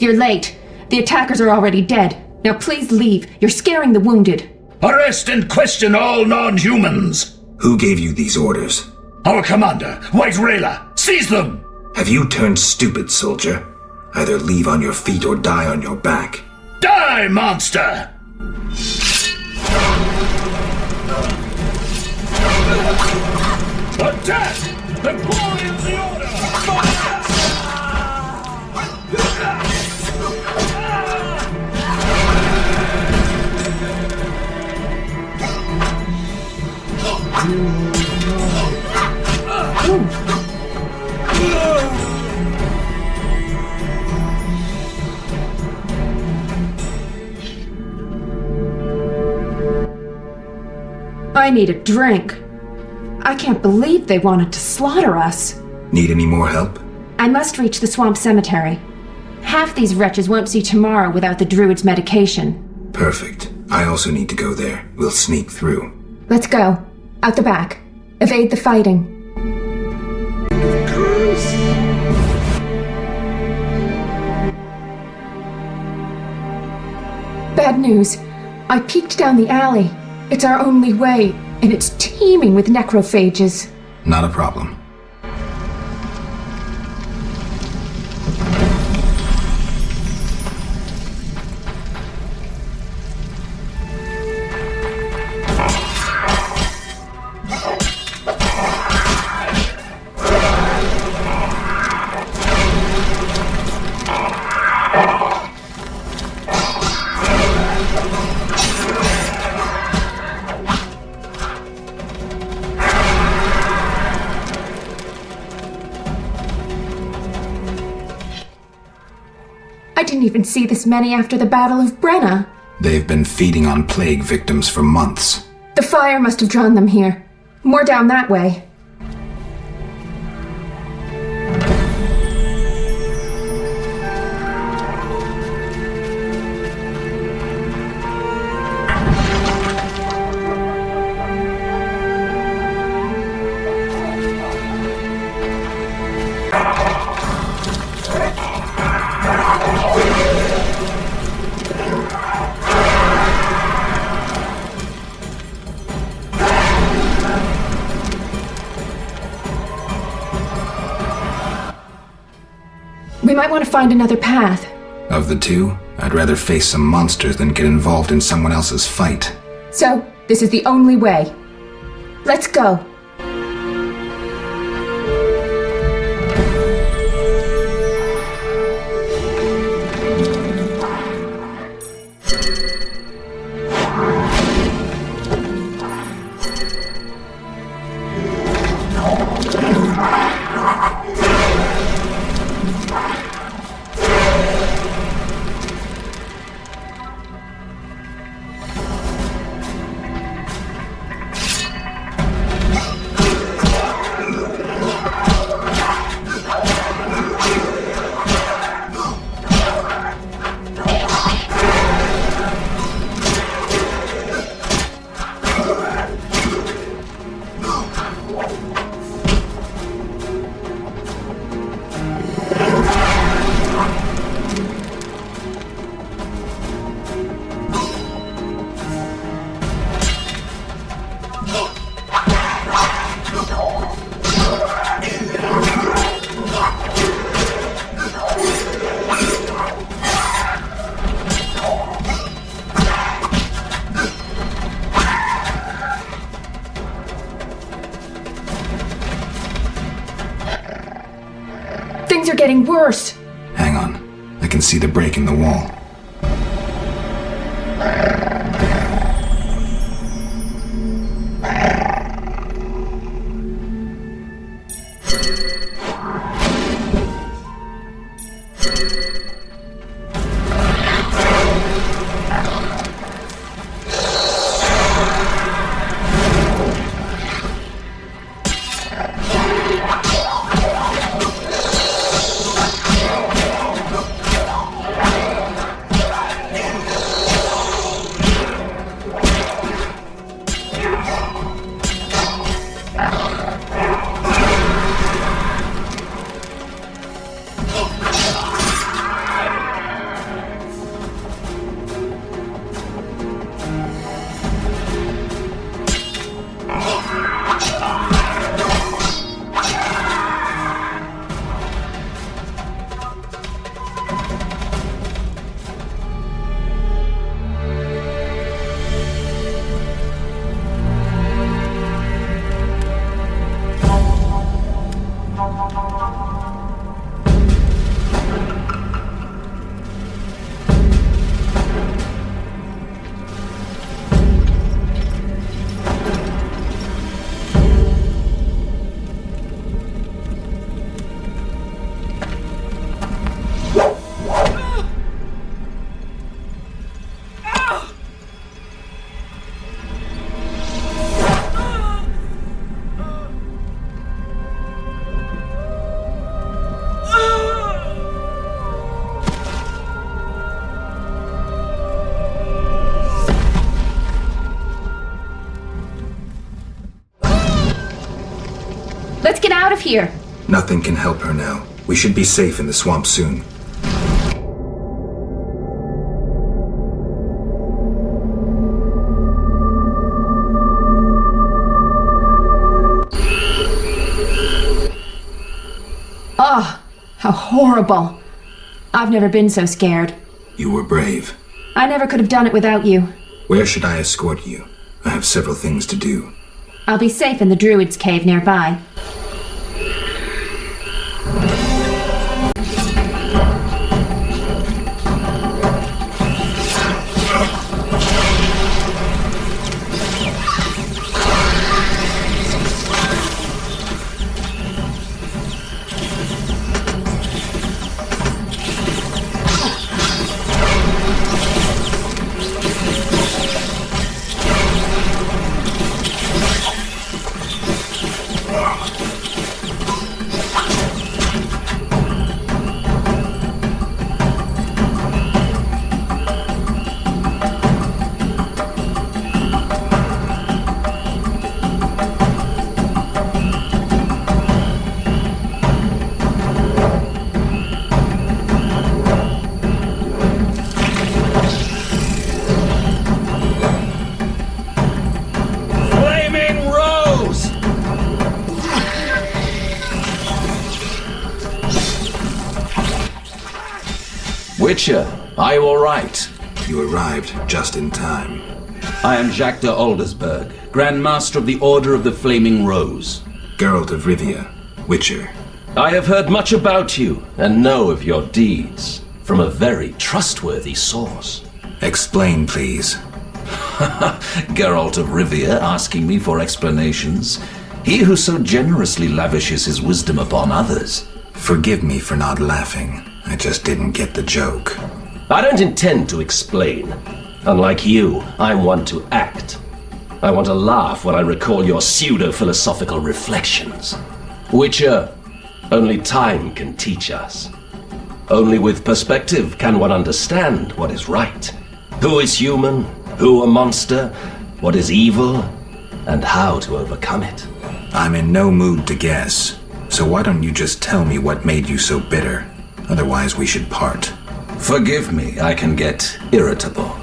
You're late. The attackers are already dead. Now please leave. You're scaring the wounded. Arrest and question all non-humans! Who gave you these orders? Our commander, White Rayla. Seize them! Have you turned stupid, soldier? Either leave on your feet or die on your back. Die, monster! Attack! The glory of the Order! I need a drink. I can't believe they wanted to slaughter us. Need any more help? I must reach the swamp cemetery. Half these wretches won't see tomorrow without the druid's medication. Perfect. I also need to go there. We'll sneak through. Let's go. Out the back. Evade the fighting. Bad news. I peeked down the alley. It's our only way, and it's teeming with necrophages. Not a problem. I didn't even see this many after the Battle of Brenna. They've been feeding on plague victims for months. The fire must have drawn them here. More down that way. We might want to find another path. Of the two, I'd rather face some monsters than get involved in someone else's fight. So, this is the only way. Let's go. Things are getting worse. Hang on. I can see the break in the wall. Let's get out of here. Nothing can help her now. We should be safe in the swamp soon. Oh, how horrible. I've never been so scared. You were brave. I never could have done it without you. Where should I escort you? I have several things to do. I'll be safe in the Druid's cave nearby. Witcher, are you all right? You arrived just in time. I am Jacques de Aldersberg, Grand Master of the Order of the Flaming Rose. Geralt of Rivia, Witcher. I have heard much about you and know of your deeds from a very trustworthy source. Explain, please. Geralt of Rivia asking me for explanations. He who so generously lavishes his wisdom upon others. Forgive me for not laughing. I just didn't get the joke. I don't intend to explain. Unlike you, I want to act. I want to laugh when I recall your pseudo-philosophical reflections. Witcher, only time can teach us. Only with perspective can one understand what is right. Who is human, who a monster, what is evil, and how to overcome it. I'm in no mood to guess, so why don't you just tell me what made you so bitter? Otherwise we should part. Forgive me, I can get irritable.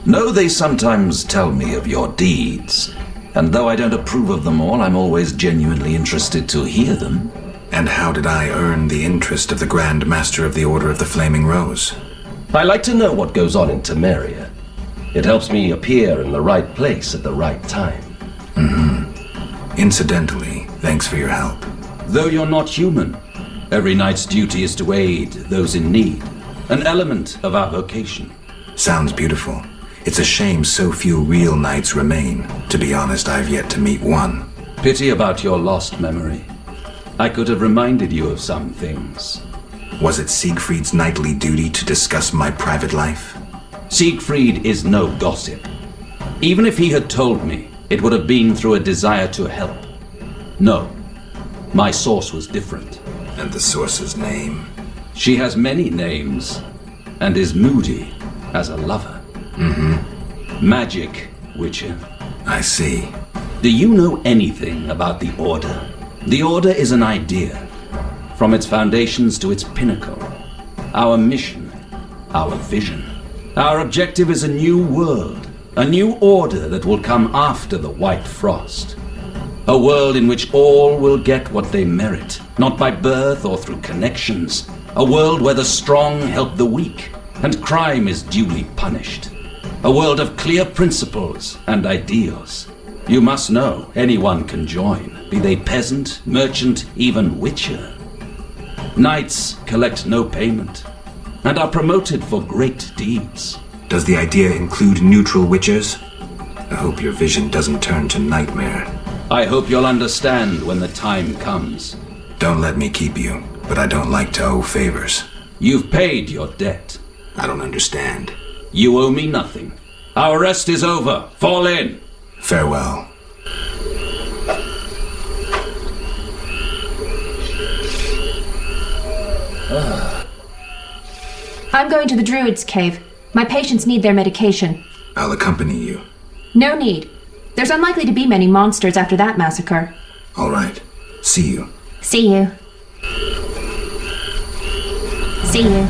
Know they sometimes tell me of your deeds, and though I don't approve of them all, I'm always genuinely interested to hear them. And how did I earn the interest of the Grand Master of the Order of the Flaming Rose? I like to know what goes on in Temeria. It helps me appear in the right place at the right time. Incidentally, thanks for your help. Though you're not human, Every knight's duty is to aid those in need, an element of our vocation. Sounds beautiful. It's a shame so few real knights remain. To be honest, I've yet to meet one. Pity about your lost memory. I could have reminded you of some things. Was it Siegfried's knightly duty to discuss my private life? Siegfried is no gossip. Even if he had told me, it would have been through a desire to help. No, my source was different. And the source's name? She has many names, and is moody as a lover. Magic, Witcher. I see. Do you know anything about the Order? The Order is an idea, from its foundations to its pinnacle. Our mission, our vision. Our objective is a new world, a new order that will come after the White Frost. A world in which all will get what they merit, not by birth or through connections. A world where the strong help the weak, and crime is duly punished. A world of clear principles and ideals. You must know anyone can join, be they peasant, merchant, even witcher. Knights collect no payment, and are promoted for great deeds. Does the idea include neutral witchers? I hope your vision doesn't turn to nightmare. I hope you'll understand when the time comes. Don't let me keep you, but I don't like to owe favors. You've paid your debt. I don't understand. You owe me nothing. Our rest is over. Fall in. Farewell. I'm going to the Druid's cave. My patients need their medication. I'll accompany you. No need. There's unlikely to be many monsters after that massacre. All right. See you. See you. See you.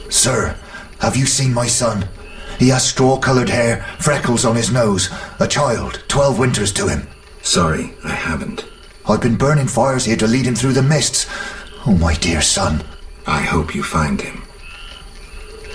Sir, have you seen my son? He has straw-coloured hair, freckles on his nose, a child, 12 winters to him. Sorry, I haven't. I've been burning fires here to lead him through the mists. Oh, my dear son. I hope you find him.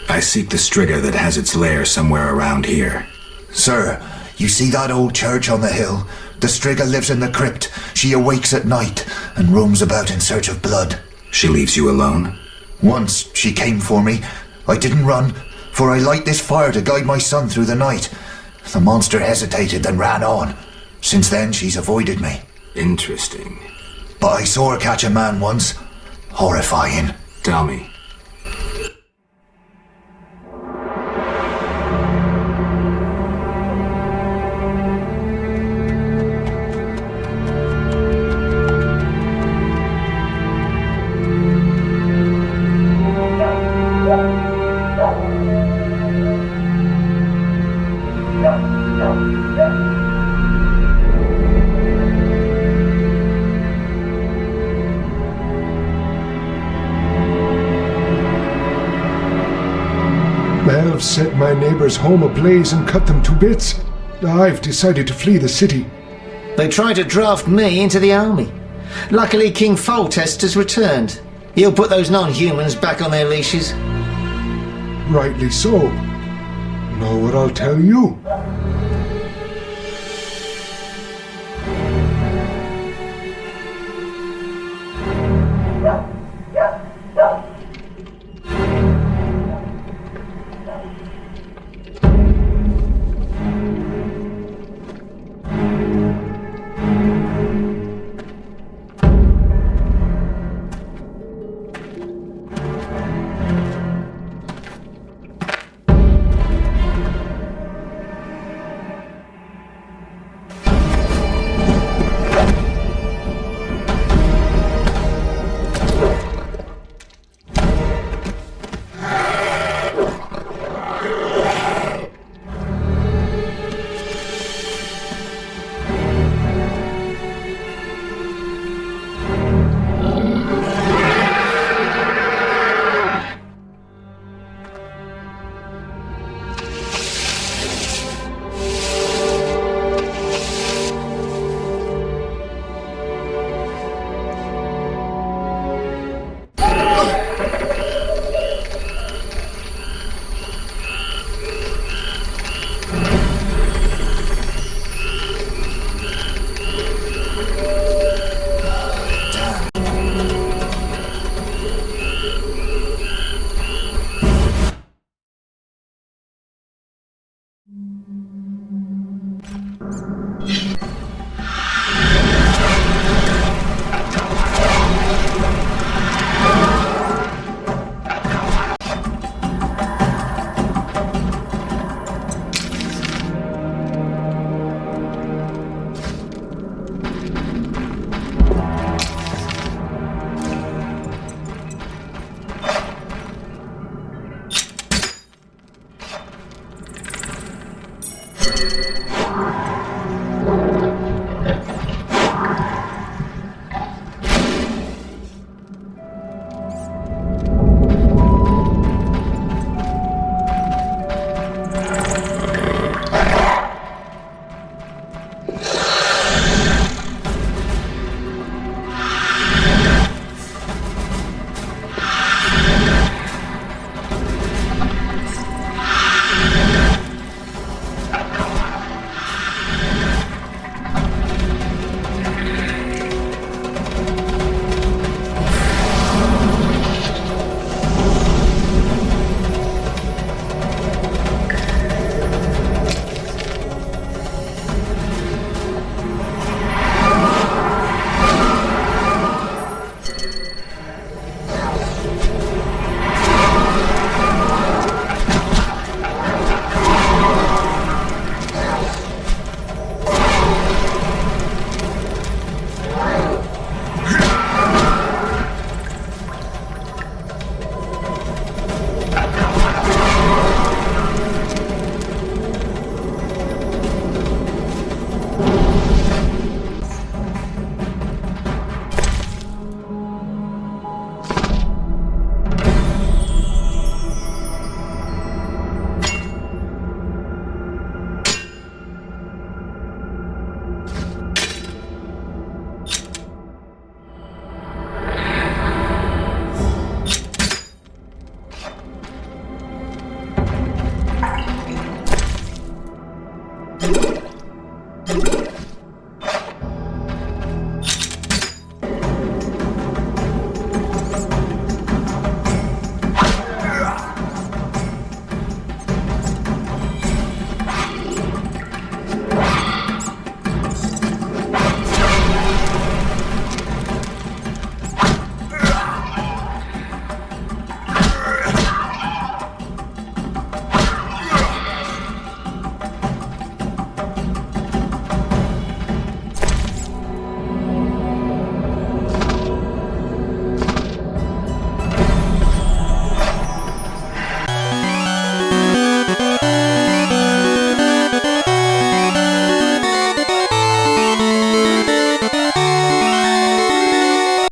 I seek the Striga that has its lair somewhere around here. Sir, you see that old church on the hill? The Striga lives in the crypt. She awakes at night and roams about in search of blood. She leaves you alone? Once she came for me. I didn't run, for I light this fire to guide my son through the night. The monster hesitated, then ran on. Since then, she's avoided me. Interesting. But I saw her catch a man once. Horrifying. Tell me. Elves set my neighbor's home ablaze and cut them to bits. I've decided to flee the city. They tried to draft me into the army. Luckily, King Foltest has returned. He'll put those non-humans back on their leashes. Rightly so. Know what I'll tell you? you